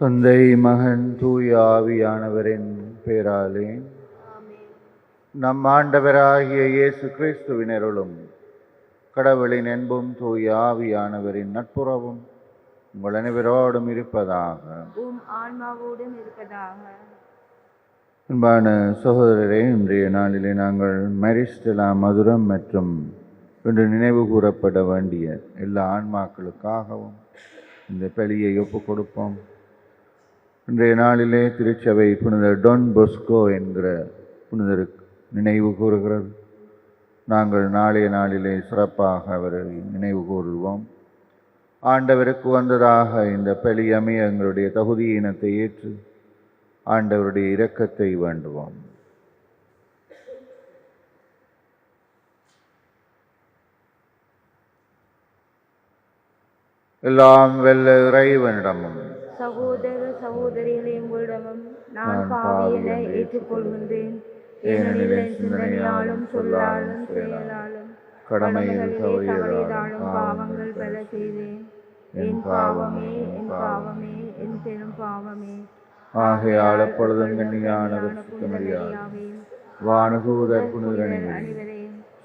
தந்தை மகன் தூய ஆவியானவரின் பேராலே நம் ஆண்டவராகிய இயேசு கிறிஸ்துவின் அருளும் கடவுளின் அன்பும் தூய ஆவியானவரின் நட்புறவும் உங்கள் அனைவரோடும் இருப்பதாக. ஆன்மாவோடும் இருப்பதாக. அன்பான சகோதரரே, இன்றைய நாளிலே நாங்கள் மரிஸ்டலா மதுரம் மற்றும் இன்று நினைவு கூறப்பட வேண்டிய எல்லா ஆன்மாக்களுக்காகவும் இந்த பலியை ஒப்புக் கொடுப்போம். இன்றைய நாளிலே திருச்சபை புனிதர் டொன் பொஸ்கோ என்கிற புனிதருக்கு நினைவு கூறுகிறது. நாங்கள் நாளைய நாளிலே சிறப்பாக அவரை நினைவு கூறுவோம். ஆண்டவருக்கு வந்ததாக இந்த பலி அமைய எங்களுடைய தகுதியினத்தை ஏற்று ஆண்டவருடைய இரக்கத்தை வேண்டுவோம். எல்லாம் வெல்ல இறைவனிடமும் சகோதர சகோதரிகளே, உங்களிடமும் நான் பாவியனை ஏற்றுக்கொள்கின்றேன். ஏனெனில் சிந்தனையாலும் சொல்லாலும் செயலாலும் கடமையில் தவறியதாலும் பாவங்கள் பல செய்தேன். என் பாவமே, என் பாவமே, என் பெரும் பாவமே. ஆகையால் எப்பொழுதும் கன்னியான வானதூதர் புனிதரே,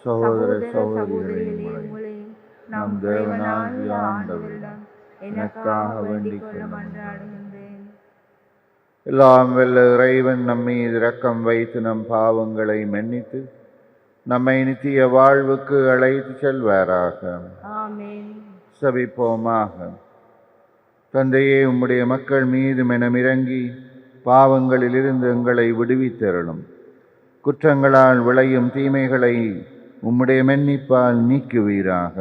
சகோதர சகோதரிகளே, நம் தேவனாகிய ஆண்டவரிடம் எனக்காக வேண்டிக் கொள்ள மன்றாடுகின்றேன். எல்லாம் வெல்ல இறைவன் நம்மீது இரக்கம் வைத்து நம் பாவங்களை மன்னித்து நம்மை நித்திய வாழ்வுக்கு அழைத்து செல்வாராக. ஆமென். செபிப்போமாக. தந்தையே, உம்முடைய மக்கள் மீது மனமிரங்கி பாவங்களிலிருந்து எங்களை விடுவித்தருளும். குற்றங்களால் விளையும் தீமைகளை உம்முடைய மன்னிப்பால் நீக்குவீராக.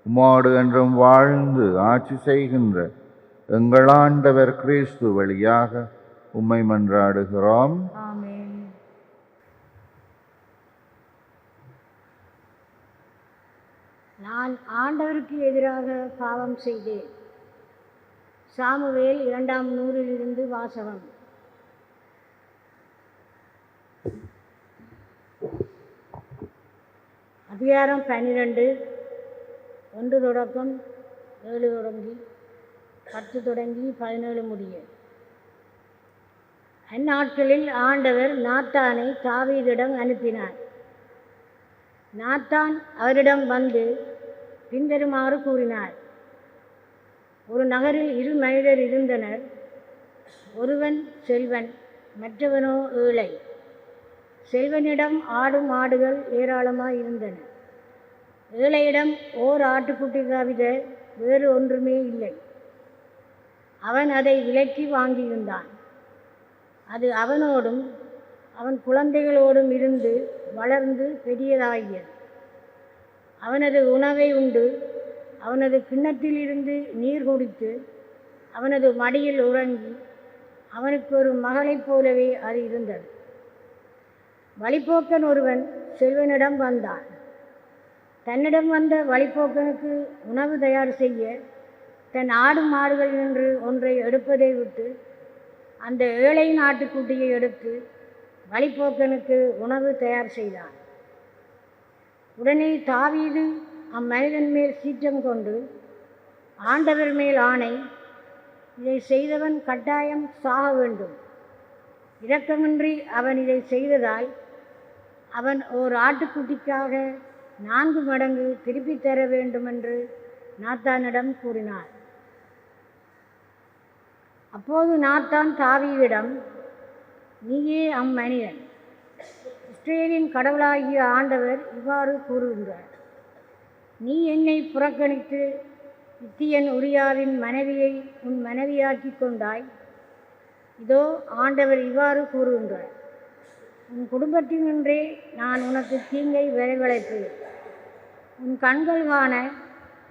உம்மோடு என்றும் வாழ்ந்து ஆட்சி செய்கின்ற எங்கள் ஆண்டவர் கிறிஸ்து வழியாக உம்மை மன்றாடுகிறோம். ஆமென். நான் ஆண்டவருக்கு எதிராக பாவம் செய்தேன். சாமுவேல் 2ஆம் நூலிலிருந்து வாசகம். அதிகாரம் 12, 1 தொடக்கம் 7 தொடங்கி 10 தொடங்கி 17 முடிய. அந்நாட்களில் ஆண்டவர் நாத்தானை தாவீதிடம் அனுப்பினார். நாத்தான் அவரிடம் வந்து பின்வருமாறு கூறினார். ஒரு நகரில் 2 மனிதர் இருந்தனர். ஒருவன் செல்வன், மற்றவனோ ஏழை. செல்வனிடம் ஆடு மாடுகள் ஏராளமாக இருந்தன. ஏழையிடம் ஓர் ஆட்டுக்குட்டி தவிர வேறு ஒன்றுமே இல்லை. அவன் அதை விலைக்கு வாங்கியிருந்தான். அது அவனோடும் அவன் குழந்தைகளோடும் இருந்து வளர்ந்து பெரியதாகியது. அவனது உணவை உண்டு அவனது கிண்ணத்திலிருந்து நீர் குடித்து அவனது மடியில் உறங்கி அவனுக்கு ஒரு மகளைப் போலவே அது இருந்தது. வழிப்போக்கன் ஒருவன் செல்வனிடம் வந்தான். தன்னிடம் வந்த வழிப்போக்கனுக்கு உணவு தயார் செய்ய தன் ஆடு மாடுகள் நின்று ஒன்றை எடுப்பதை விட்டு அந்த ஏழை ஆட்டுக்குட்டியை எடுத்து வழிப்போக்கனுக்கு உணவு தயார் செய்தான். உடனே தாவீது அம்மனிதன் மேல் சீற்றம் கொண்டு, ஆண்டவர் மேல் ஆணை, இதை செய்தவன் கட்டாயம் சாக வேண்டும். இரக்கமின்றி அவன் இதை செய்ததால் அவன் ஓர் ஆட்டுக்குட்டிக்காக 4 மடங்கு திருப்பித் தர வேண்டுமென்று நாத்தானிடம் கூறினார். அப்போது நாத்தான் தாவீதிடம், நீயே அம்மனிதன். இஸ்ரவேலின் கடவுளாகிய ஆண்டவர் இவ்வாறு கூறுகின்றார், நீ என்னை புறக்கணித்து இத்தியன் உரியாவின் மனைவியை உன் மனைவியாக்கி கொண்டாய். இதோ ஆண்டவர் இவ்வாறு கூறுகின்றார், உன் குடும்பத்தினின்றே நான் உனக்கு தீங்கை வரவழைப்பேன். உன் கண்கள் காண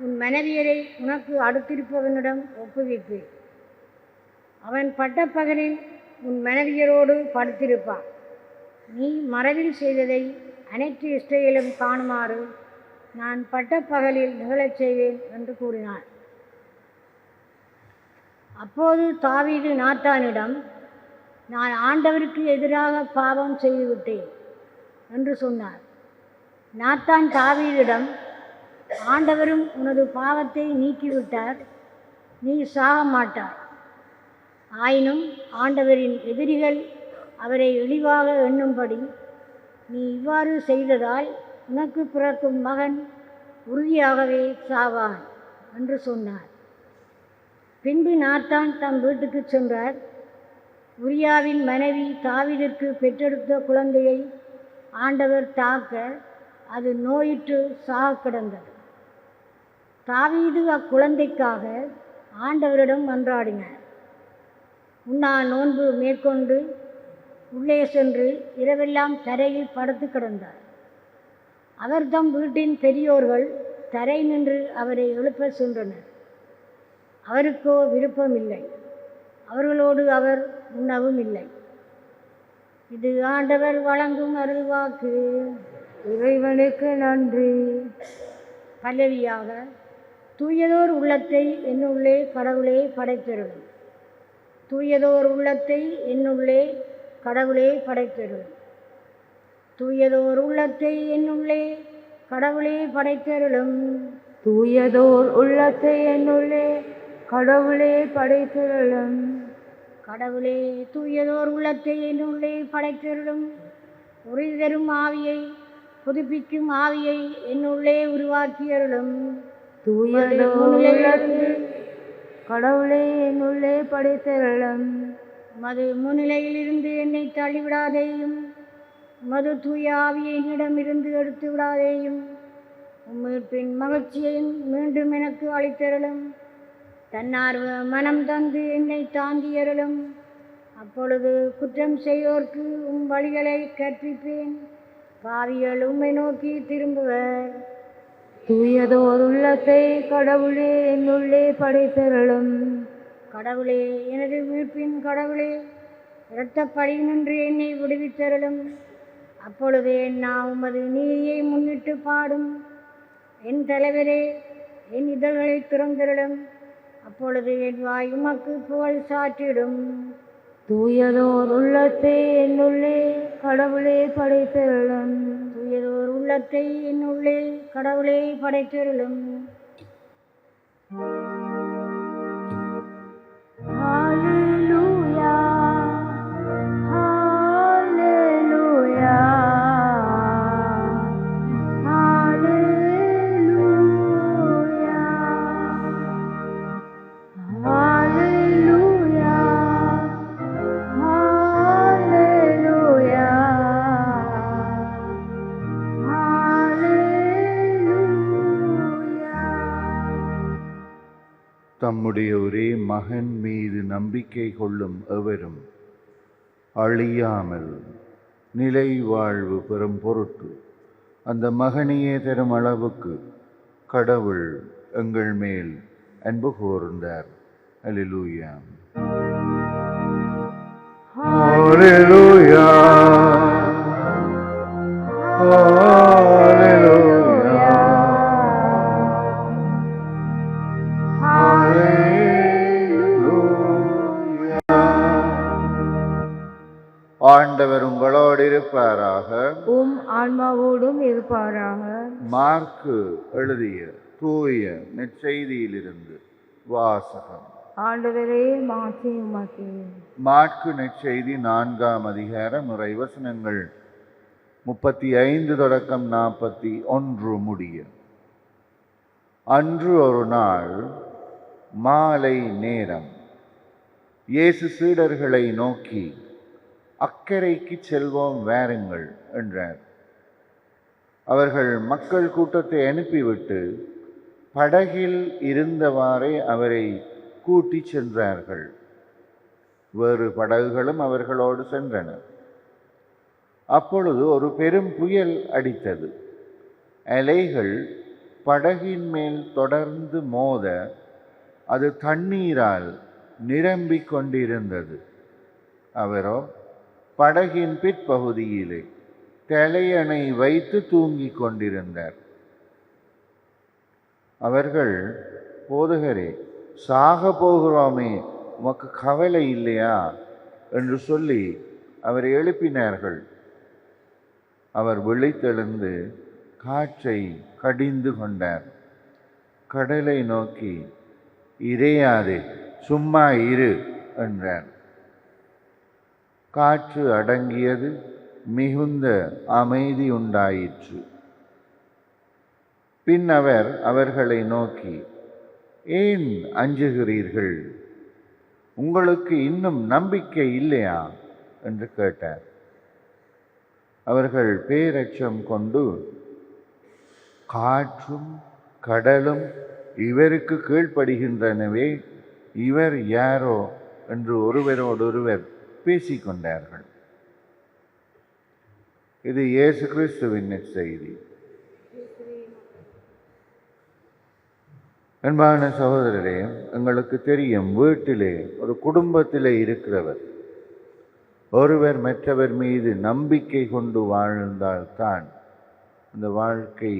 உன் மனைவியரை உனக்கு அடுத்திருப்பவனிடம் ஒப்புவிப்பேன். அவன் பட்டப்பகலில் உன் மனைவியரோடு படுத்திருப்பான். நீ மறைவில் செய்ததை அனைத்து இஸ்ரவேலும் காணுமாறு நான் பட்டப்பகலில் நிகழச் செய்வேன் என்று கூறினார். அப்போது தாவீது நாத்தானிடம், நான் ஆண்டவருக்கு எதிராக பாவம் செய்துவிட்டேன் என்று சொன்னார். நாத்தான் தாவீதிடம், ஆண்டவரும் உனது பாவத்தை நீக்கிவிட்டார், நீ சாக மாட்டாய். ஆயினும் ஆண்டவரின் எதிரிகள் அவரை இழிவாக எண்ணும்படி, நீ இவ்வாறு செய்ததால் உனக்கு பிறக்கும் மகன் உறுதியாகவே சாவான் என்று சொன்னார். பின்பு நாத்தான் தம் வீட்டுக்கு சென்றார். உரியாவின் மனைவி தாவீதிற்கு பெற்றெடுத்த குழந்தையை ஆண்டவர் தாக்க அது நோயுற்று சாக கிடந்தது. தாவீது அக்குழந்தைக்காக ஆண்டவரிடம் மன்றாடினார். உண்ணா நோன்பு மேற்கொண்டு உள்ளே சென்று இரவெல்லாம் தரையில் படுத்து கிடந்தார். அவர் தம் வீட்டின் பெரியோர்கள் தரை நின்று அவரை எழுப்ப சென்றனர். அவருக்கோ விருப்பமில்லை. அவர்களோடு அவர் உண்ணவும் இல்லை. இது ஆண்டவர் வழங்கும் அருள்வாக்கு. இறைவனுக்கு நன்றி. பல்லவியாக, தூயதோர் உள்ளத்தை என்னுள்ளே கடவுளே படைத்தருளும். தூயதோர் உள்ளத்தை என்னுள்ளே கடவுளே படைத்தருளும். தூயதோர் உள்ளத்தை என்னுள்ளே கடவுளே படைத்தருளும். தூயதோர் உள்ளத்தை என்னுள்ளே கடவுளே படைத்தருளும். கடவுளே தூயதோர் உள்ளத்தை என்னுள்ளே படைத்தருளும். உறுதி தரும் ஆவியை, புதுப்பிக்கும் ஆவியை என்னுள்ளே உருவாக்கியருளும். தூயதோர் உள்ளத்தை கடவுளே என்னுள்ளே படைத்தருளும். மது முன்னிலையிலிருந்து என்னை தள்ளிவிடாதேயும். மது தூய ஆவியை என்னிடமிருந்து எடுத்து விடாதேயும். உம்மீட்பின் மகிழ்ச்சியையும் மீண்டும் எனக்கு அளித்தருளும். தன்னார்வ மனம் தந்து என்னை தாங்கியருளும். அப்பொழுது குற்றம் செய்யோர்க்கு உம் வழிகளை கற்பிப்பேன். பாவிகள் உம்மை நோக்கி திரும்புவர். தூயதோர் உள்ளத்தை கடவுளே என்னுள்ளே படைத்தருளும். கடவுளே, எனது மீட்பின் கடவுளே, இரத்தப்பழி நின்று என்னை விடுவித்தருளும். அப்பொழுது நான் உமது நீதியை முன்னிட்டு பாடும். என் தலைவரே, என் இதழ்களை திறந்தருளும். அப்பொழுது என் வாய் உமக்கு புகழ் சாற்றிடும். தூயதோர் உள்ளத்தை என்னுள்ளே கடவுளே படைத்தருளும். தூயதோர் உள்ளத்தை என்னுள்ளே கடவுளே படைத்தருளும். ஹல்லேலூயா, ஹல்லேலூயா, ஹல்லேலூயா, ஹல்லேலூயா, ஹல்லேலூயா, ஹல்லேலூயா. தம்முடைய ஒரே மகன் மீது நம்பிக்கை கொள்ளும் எவரும் அழியாமல் நிலை வாழ்வு பெறும் பொருட்டு அந்த மகனையே தரும் அளவுக்கு கடவுள் எங்கள் மேல் அன்பு கூர்ந்தார். அல்லேலூயா. அல்லேலூயா, அல்லேலூயா, ஆண்டவர் உங்களோடு இருப்பாராக. உம் ஆன்மாவோடும் இருப்பாராக. மார்க்கு எழுதிய தூய நற்செய்தியிலிருந்து வாசகம். ஆண்டவரே, மாற்றி உமக்கே. மார்க்கு நற்செய்தி 4ஆம் அதிகாரம் இறைவசனங்கள் 35 தொடக்கம் 41 முடிய. அன்று ஒரு நாள் மாலை நேரம் இயேசு சீடர்களை நோக்கி, அக்கரைக்கு செல்வோம் வாருங்கள் என்றார். அவர்கள் மக்கள் கூட்டத்தை அனுப்பிவிட்டு படகில் இருந்தவாறே அவரை கூட்டிச் சென்றார்கள். வேறு படகுகளும் அவர்களோடு சென்றன. அப்பொழுது ஒரு பெரும் புயல் அடித்தது. அலைகள் படகின் மேல் தொடர்ந்து மோத அது தண்ணீரால் நிரம்பிக் கொண்டிருந்தது. அவரோ படகின் பிற்பகுதியிலே தலையணை வைத்து தூங்கிக் கொண்டிருந்தார். அவர்கள், போதகரே, சாக போகிறோமே, உமக்கு கவலை இல்லையா என்று சொல்லி அவரை எழுப்பினார்கள். அவர் விழித்தெழுந்து காற்றை கடிந்து கொண்டார். கடலை நோக்கி, இறையாதே, சும்மா இரு என்றார். காற்று அடங்கியது, மிகுந்த அமைதி உண்டாயிற்று. பின் அவர் அவர்களை நோக்கி, ஏன் அஞ்சுகிறீர்கள்? உங்களுக்கு இன்னும் நம்பிக்கை இல்லையா என்று கேட்டார். அவர்கள் பேரச்சம் கொண்டு, காற்றும் கடலும் இவருக்கு கீழ்ப்படுகின்றனவே, இவர் யாரோ என்று ஒருவரோடொருவர் பேசிக்கொண்டார்கள். இது இயேசு கிறிஸ்துவின் நற்செய்தி. அன்பான சகோதரரே, எங்களுக்கு தெரியும், வீட்டிலே ஒரு குடும்பத்திலே இருக்கிறவர் ஒருவர் மற்றவர் மீது நம்பிக்கை கொண்டு வாழ்ந்தால்தான் அந்த வாழ்க்கை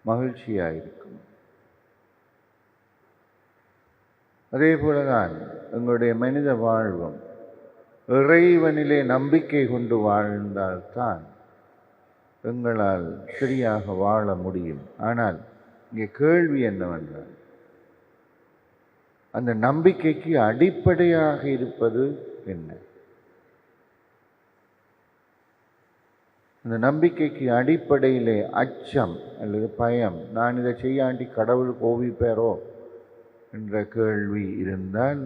மகிழ்ச்சியாயிருக்கும். அதே போலதான் எங்களுடைய மனித வாழ்வும் இறைவனிலே நம்பிக்கை கொண்டு வாழ்ந்தால்தான் எங்களால் சரியாக வாழ முடியும். ஆனால் இங்கே கேள்வி என்னவென்றால், அந்த நம்பிக்கைக்கு அடிப்படையாக இருப்பது என்ன? அந்த நம்பிக்கைக்கு அடிப்படையிலே அச்சம் அல்லது பயம், நான் இதை செய்யாண்டி கடவுள் கோபிப்பாரோ என்ற கேள்வி இருந்தால்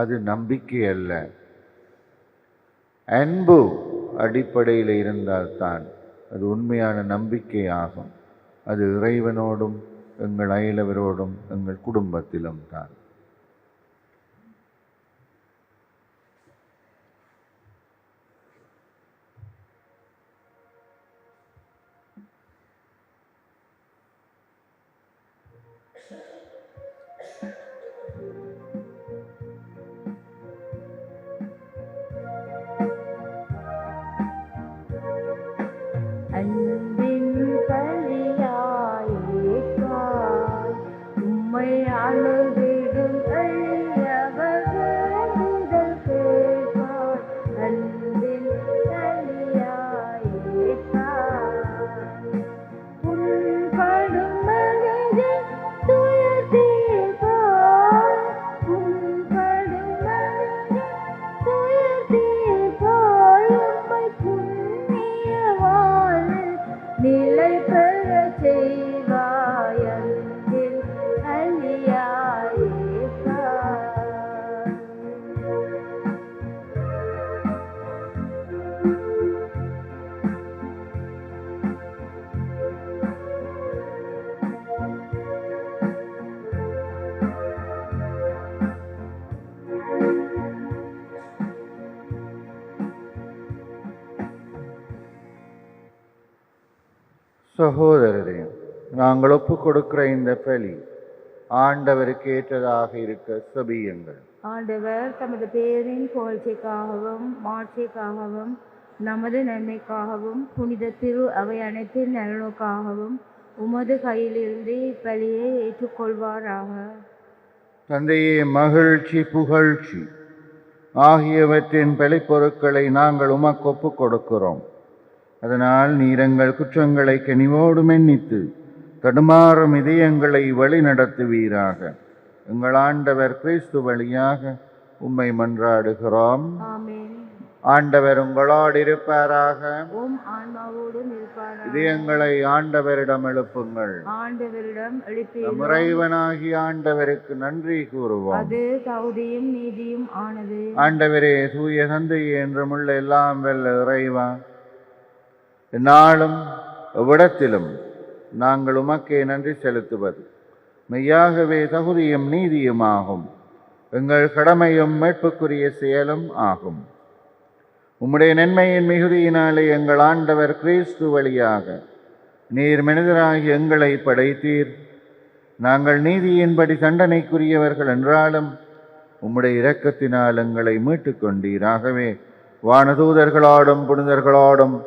அது நம்பிக்கை அல்ல. அன்பு அடிப்படையில் இருந்தால்தான் அது உண்மையான நம்பிக்கை ஆகும். அது இறைவனோடும் எங்கள் அயலவரோடும் எங்கள் குடும்பத்திலும் தான். அன்பின் பலியாய் ஏற்பாய், உம்மை அழுதிடும் எளியவர் வேண்டுதல் கேட்பாய். அன்பின் பலியாய் ஏற்பாய், புண்படும் மனதை துயர் தீர்ப்பாய். புண்படும் மனதை துயர் தீர்ப்பாய். உம்மை புண்ணிய வாழ்வில் நிலை பெறச் செய்வாய். அன்பில் அழியாய் ஏற்பாய். சகோதரரே, நாங்கள் ஒப்புக் கொடுக்கிற இந்த பலி ஆண்டவருக்கு ஏற்றதாக இருக்க செபியுங்கள். ஆண்டவர் தமது பேரின் புகழ்ச்சிக்காகவும் மாட்சிக்காகவும் நமது நன்மைக்காகவும் புனித திரு அவை அனைத்தின் நலனுக்காகவும் உமது கையிலிருந்து இப்பலியை ஏற்றுக்கொள்வாராக. தந்தையே, மகிழ்ச்சி புகழ்ச்சி ஆகியவற்றின் பலிப்பொருட்களை நாங்கள் உமக்கு ஒப்புக் கொடுக்கிறோம். அதனால் நீர் எங்கள் குற்றங்களை கனிவோடு மன்னித்து தடுமாறும் இதயங்களை வழி நடத்துவீராக. எங்கள் ஆண்டவர் கிறிஸ்து வழியாக உம்மை மன்றாடுகிறோம். ஆமென். ஆண்டவர் உங்களோடு இருப்பாராக. உம் ஆன்மாவோடும் இருப்பாராக. இதயங்களை ஆண்டவரிடம் எழுப்புங்கள். ஆண்டவரிடம் எழுப்பி நம் இறைவனாகிய ஆண்டவருக்கு நன்றி கூறுவோம். அது தகுதியும் நீதியும் ஆனது. ஆண்டவரே, தூய தந்தையே, என்றுமுள்ள எல்லாம் வல்ல இறைவா, எந்நாளும் எவ்விடத்திலும் நாங்கள் உமக்கே நன்றி செலுத்துவது மெய்யாகவே தகுதியும் நீதியுமாகும். எங்கள் கடமையும் மீட்புக்குரிய செயலும் ஆகும். உம்முடைய நன்மையின் மிகுதியினாலே எங்கள் ஆண்டவர் கிறிஸ்து வழியாக நீர் மனிதராகி எங்களை படைத்தீர். நாங்கள் நீதியின்படி தண்டனைக்குரியவர்கள் என்றாலும் உம்முடைய இரக்கத்தினால் எங்களை மீட்டுக் கொண்டீர். ஆகவே வானதூதர்களோடும் புனிதர்களோடும்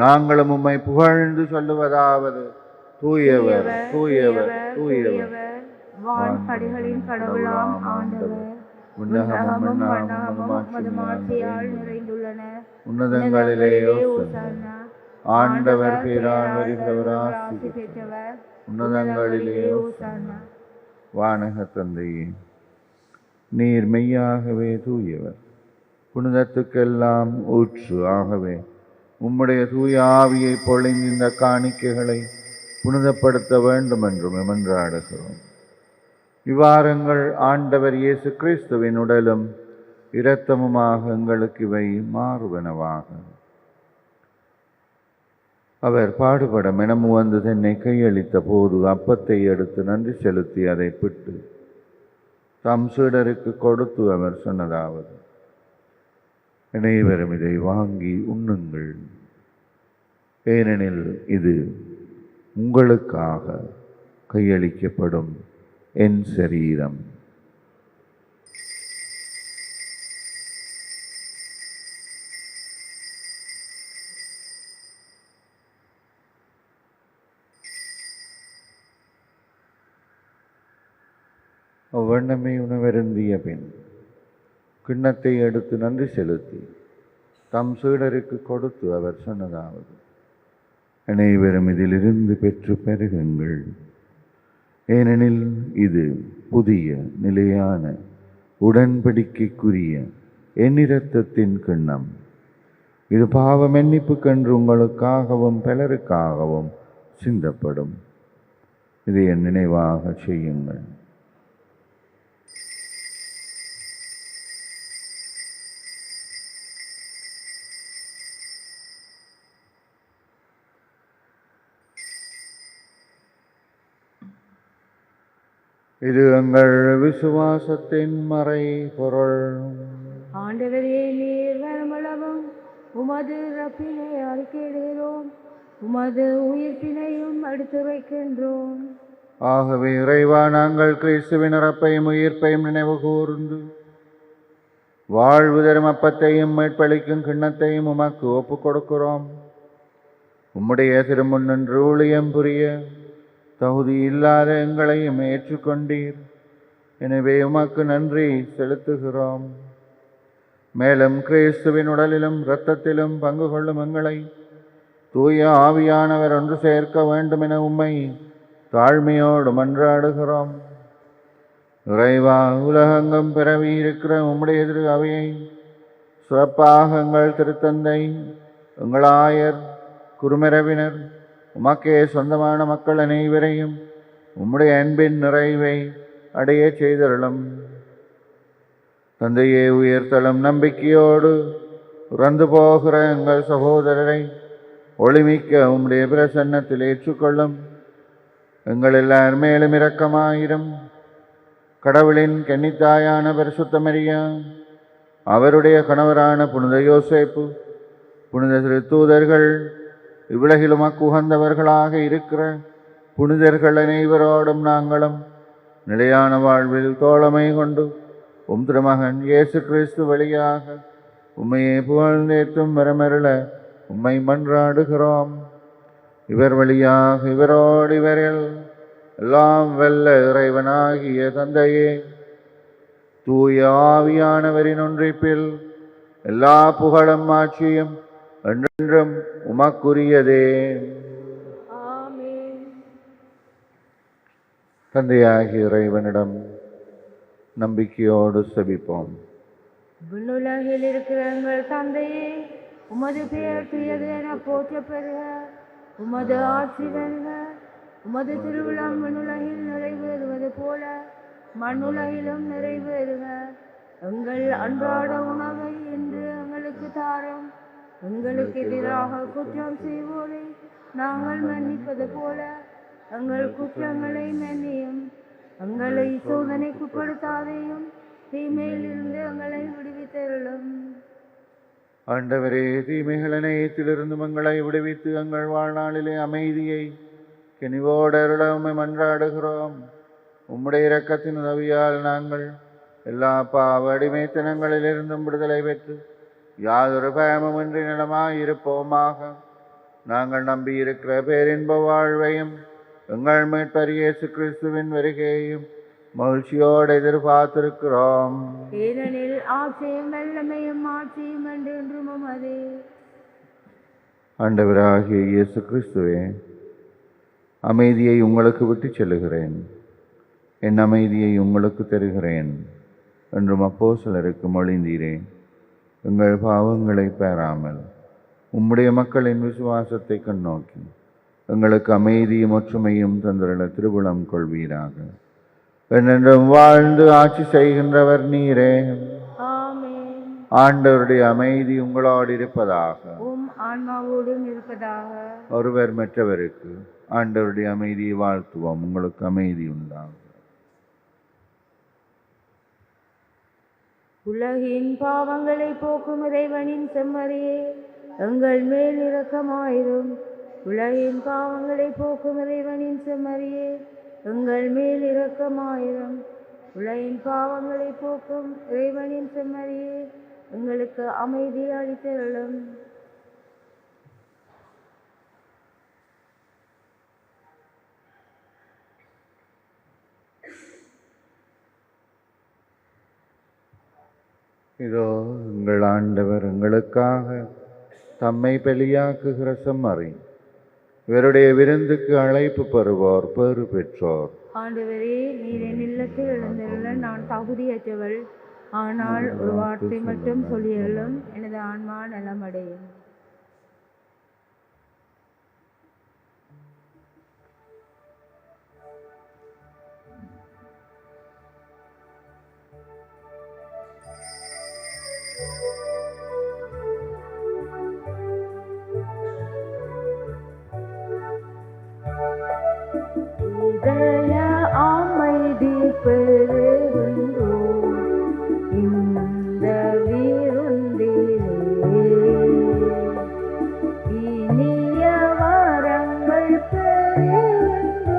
நாங்களும் உம்மை புகழ்ந்து சொல்லுவதாவது, தூயவர் தூயவர் தூயவர், வான்படிகளின் கடவுளாம் ஆண்டவர். உன்னதமும் மன்னகமும் உமது மாட்சியால் நிறைந்துள்ளன. உன்னதங்களிலே ஓசன்னா. ஆண்டவர் பேரால் வருகிறவர் ஆசி பெற்றவர். உன்னதங்களிலே ஓசன்னா. வானக தந்தையே, நீர் மெய்யாகவே தூயவர், புனிதத்துக்கெல்லாம் ஊற்று. ஆகவே உம்முடைய தூய ஆவியை பொழிந்து இந்த காணிக்கைகளை புனிதப்படுத்த வேண்டும் என்றும் மன்றாடுகிறோம். இவ்வாறங்கள் ஆண்டவர் இயேசு கிறிஸ்துவின் உடலும் இரத்தமுமாக எங்களுக்கு இவை மாறுவனவாக. அவர் பாடுபட மெனமு வந்து தன்னை கையளித்த போது அப்பத்தை எடுத்து நன்றி செலுத்தி அதை பிட்டு தம் சீடருக்கு கொடுத்து அவர் சொன்னதாவது: அனைவரும் இதை வாங்கி உண்ணுங்கள், ஏனெனில் இது உங்களுக்காக கையளிக்கப்படும் என் சரீரம். அவ்வண்ணமே உணவருந்திய பின் கிண்ணத்தை எடுத்து நன்றி செலுத்தி தம் சீடருக்கு கொடுத்து அவர் சொன்னதாவது: அனைவரும் இதிலிருந்து பெற்று பெறுகுங்கள், ஏனெனில் இது புதிய நிலையான உடன்படிக்கைக்குரிய என் இரத்தத்தின் கிண்ணம். இது பாவ மன்னிப்புக்கென்று உங்களுக்காகவும் பலருக்காகவும் சிந்தப்படும். இதை என் நினைவாக செய்யுங்கள். இது எங்கள் விசுவாசத்தின் மறை பொருள். ஆண்டவரே, நீர் வருமளவும் உமது இறப்பினை அறிக்கையிடுகிறோம், உமது உயிர்ப்பினையும் எடுத்து வைக்கின்றோம். ஆகவே இறைவா, நாங்கள் கிறிஸ்துவின் இறப்பையும் உயிர்ப்பையும் நினைவு கூர்ந்து வாழ்வு தரும் அப்பத்தையும் மீட்பளிக்கும் கிண்ணத்தையும் உமக்கு ஒப்புக் கொடுக்கிறோம். உம்முடைய திருமுன் நின்று ஊழியம் புரிய தகுதி இல்லாத எங்களையும் ஏற்றுக்கொண்டீர். எனவே உமக்கு நன்றி செலுத்துகிறோம். மேலும் கிறிஸ்துவின் உடலிலும் இரத்தத்திலும் பங்கு கொள்ளும் எங்களை தூய ஆவியானவர் ஒன்று சேர்க்க வேண்டும் என உம்மை தாழ்மையோடு மன்றாடுகிறோம். இறைவா, உலகெங்கும் பிறவி இருக்கிற உம்முடைய திரு அவையை சிறப்பாக எங்கள் திருத்தந்தை, எங்கள் ஆயர், குருமரபினர், உமக்கே சொந்தமான மக்கள் அனைவரையும் உம்முடைய அன்பின் நிறைவை அடைய செய்தருளும். தந்தையே, உயர்த்தலும் நம்பிக்கையோடு இறந்து போகிற எங்கள் சகோதரரை ஒளிமிக்க உம்முடைய பிரசன்னத்தில் ஏற்றுக்கொள்ளும். எங்கள் எல்லார் மேலும் இரக்கமாயிரும். கடவுளின் கன்னித்தாயான பரிசுத்த மரியா, அவருடைய கணவரான புனித யோசேப்பு, புனித திருத்தூதர்கள், இவ்வுலகில் உமக்கு உகந்தவர்களாக இருக்கிற புனிதர்கள் அனைவரோடும் நாங்களும் நிலையான வாழ்வில் தோழமை கொண்டு உம் திருமகன் இயேசு கிறிஸ்து வழியாக உம்மையே புகழ்ந்தேற்றும் வரமருள உம்மை மன்றாடுகிறோம். இவர் வழியாக இவரோடு இவரில் எல்லாம் வெல்ல இறைவனாகிய தந்தையே, தூய ஆவியானவரின் ஒன்றிப்பில் எல்லா புகழும் ஆட்சியும் என்றென்றும் உமக்குரியதே. ஆமென். தந்தையாகிய இறைவனிடம் நம்பிக்கையோடு செபிப்போம். விண்ணுலகில் இருக்கிற எங்கள் தந்தையே, உமது பெயர் தூயது என போற்ற பெறுக. உமது ஆட்சி வருக. உமது திருவிழம் விண்ணுலகில் நிறைவேறுவது போல மண்ணுலகிலும் நிறைவேறுக. எங்கள் அன்றாட உணவை இன்று எங்களுக்கு தாரும். எங்களுக்கு எதிராக குற்றம் செய்வோரை நாங்கள் மன்னிப்பது போல எங்கள் குற்றங்களை மன்னியும். எங்களை சோதனைக்குட்படுத்தாதையும் தீமையிலிருந்து எங்களை விடுவித்தருளும். ஆண்டவரே, தீமைகள் அனைத்திலிருந்து எங்களை விடுவித்து எங்கள் வாழ்நாளிலே அமைதியை கனிவோடு அருள உம்மை மன்றாடுகிறோம். உம்முடைய இரக்கத்தின் உதவியால் நாங்கள் எல்லா பாவ அடிமைத்தனங்களிலிருந்தும் விடுதலை பெற்று யாதொரு பயமுமின்றி நலமாயிருப்போமாக. நாங்கள் நம்பியிருக்கிற பேரின்ப வாழ்வையும் எங்கள் மீட்பர் இயேசு கிறிஸ்துவின் வருகையையும் மகிழ்ச்சியோடு எதிர்பார்த்திருக்கிறோம். ஏனெனில் ஆட்சியும் வல்லமையும் ஆட்சியும் என்றென்றும் உமதே. ஆண்டவராகிய இயேசு கிறிஸ்துவே, அமைதியை உங்களுக்கு விட்டு செல்லுகிறேன், என் அமைதியை உங்களுக்கு தருகிறேன். என்றும் அப்போஸ்தலருக்கு மொழிந்தீரே. எங்கள் பாவங்களை பெறாமல் உம்முடைய மக்களின் விசுவாசத்தை கண்ணோக்கி எங்களுக்கு அமைதியும் ஒற்றுமையும் தந்திரள திருவுளம் கொள்வீராக. என்றென்றும் வாழ்ந்து ஆட்சி செய்கின்றவர் நீரே. ஆமென். ஆண்டவருடைய அமைதி உங்களோடு இருப்பதாக. உம் ஆன்மாவோடும் இருப்பதாக. ஒருவர் மற்றவருக்கு ஆண்டவருடைய அமைதியை வாழ்த்துவோம். உங்களுக்கு அமைதி உண்டாகும். உலகின் பாவங்களை போக்கும் இறைவனின் செம்மறியே, எங்கள் மேல் இரக்கமாயிரும். உலகின் பாவங்களை போக்கும் இறைவனின் செம்மறியே, எங்கள் மேல் இரக்கமாயிரும். உலகின் பாவங்களை போக்கும் இறைவனின் செம்மறியே, எங்களுக்கு அமைதி அளித்தருளும். இதோ எங்கள் ஆண்டவர் எங்களுக்காக தம்மை பலியாக்குகிற செம்மறி. இவருடைய விருந்துக்கு அழைப்பு பெறுவோர் பேறு பெற்றோர். ஆண்டவரே, நீர் என் இல்லத்தில் எழுந்தருள நான் தகுதியற்றவள். ஆனால் ஒரு வார்த்தை மட்டும் சொல்லியருளும், எனது ஆன்மா நலமடையும். இதய அமைதி பெறுகின்றோம் இந்த விருந்திலே. இனிய வரங்கள் பெறுகின்றோம்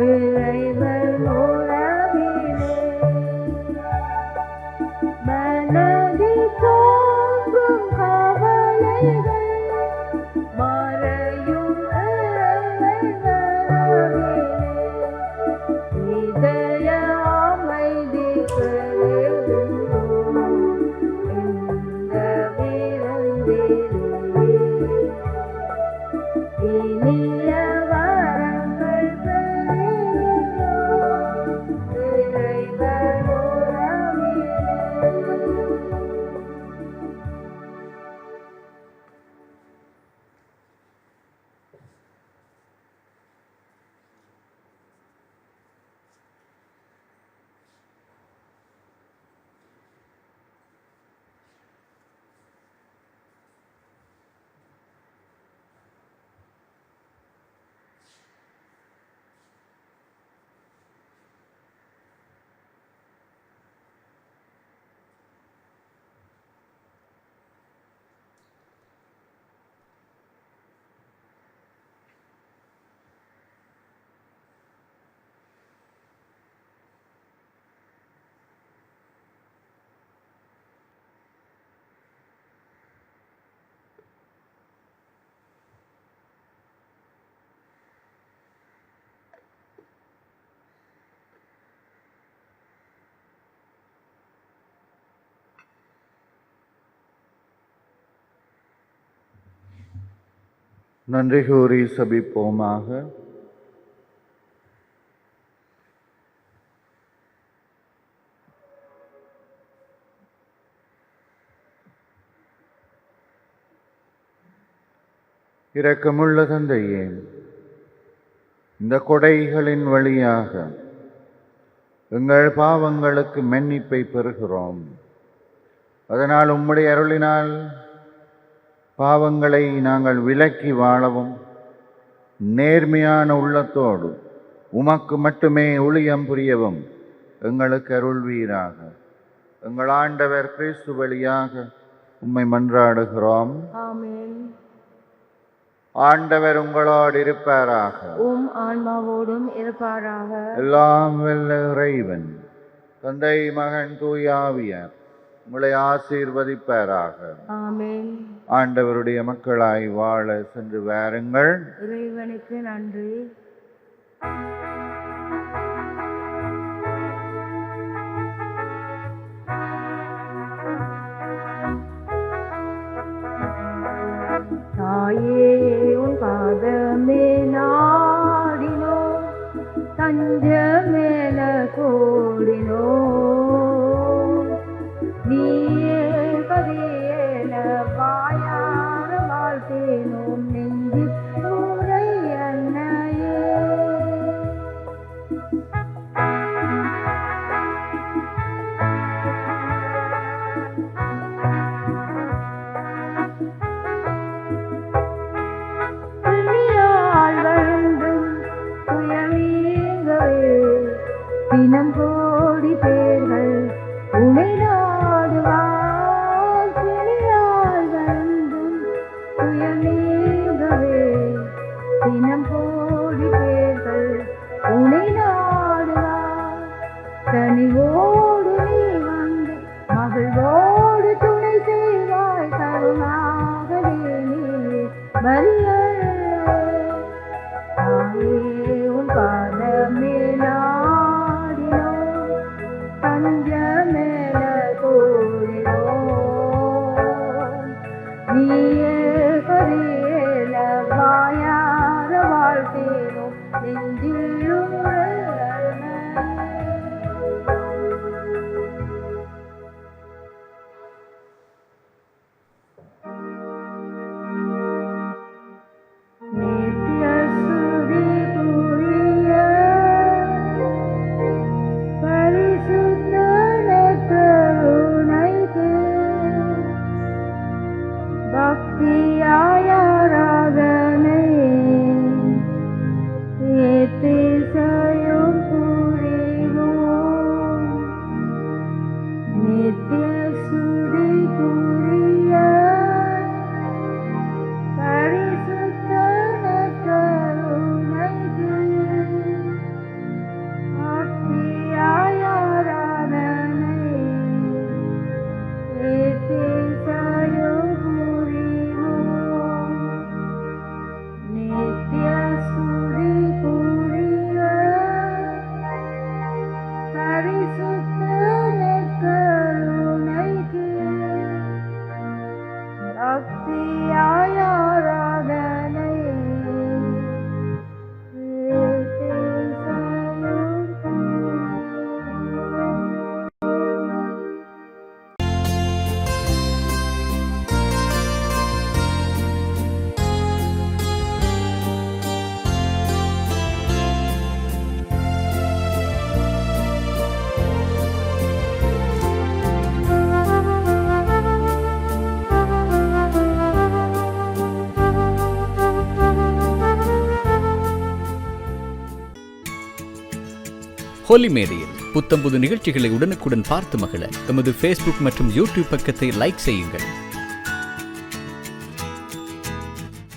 இறைவன் உறவிலே. மனதில் தோன்றும் கவலைகள் மறையும் இறைவன் வரவிலே. இதய அமைதி பெறுகின்றோம் இந்த விருந்திலே. இனிய வரங்கள் பெறுகின்றோம் இறைவன் உறவிலே. நன்றி கூறி சபிப்போமாக. இரக்கமுள்ள தந்தையே, இந்த கொடைகளின் வழியாக எங்கள் பாவங்களுக்கு மன்னிப்பை பெறுகிறோம். அதனால் உம்முடைய அருளினால் பாவங்களை நாங்கள் விலக்கி வாழவும் நேர்மையான உள்ளத்தோடு உமக்கு மட்டுமே ஊழியம் புரியவும் எங்களுக்கு அருள்வீராக. எங்கள் ஆண்டவர் கிறிஸ்து வழியாக உம்மை மன்றாடுகிறோம். ஆமென். ஆண்டவர் உங்களோடு இருப்பாராக. உம் ஆன்மாவோடும் இருப்பாராக. எல்லாம் வல்ல இறைவன் தந்தை, மகன், தூய ஆவியார் உங்களை ஆசீர்வதிப்பாராக. ஆமென். ஆண்டவருடைய மக்களாய் வாழ சென்று வாருங்கள். இறைவனுக்கு நன்றி. தாயே, உன் பாதமே நாடினோ, தஞ்சமேல கோடினோ. நீயே கதியேல வாயார வாழ்த்தேனோ நெஞ்சிலுள்ள நித்ய சுதி புரிய பரிசுத்தன கருணைக்கு பக்தியாய் ஆராதனை நித்திசையும் புரிவோம் நித்ய சுதி புரிய பரிசுத்தன கருணைக்கு பக்தியாய் ஆராதனை நித்திசையும் புரிவோம் நித்ய சுதி புரிய பரிசுத்தன கருணைக்கு பக்தியாய் ஆராதனை நித்திசையும் புரிவோம். ஹோலி மேடையில் புத்தம்புது நிகழ்ச்சிகளை உடனுக்குடன் பார்த்து மகிழ எமது ஃபேஸ்புக் மற்றும் யூடியூப் பக்கத்தை லைக் செய்யுங்கள்.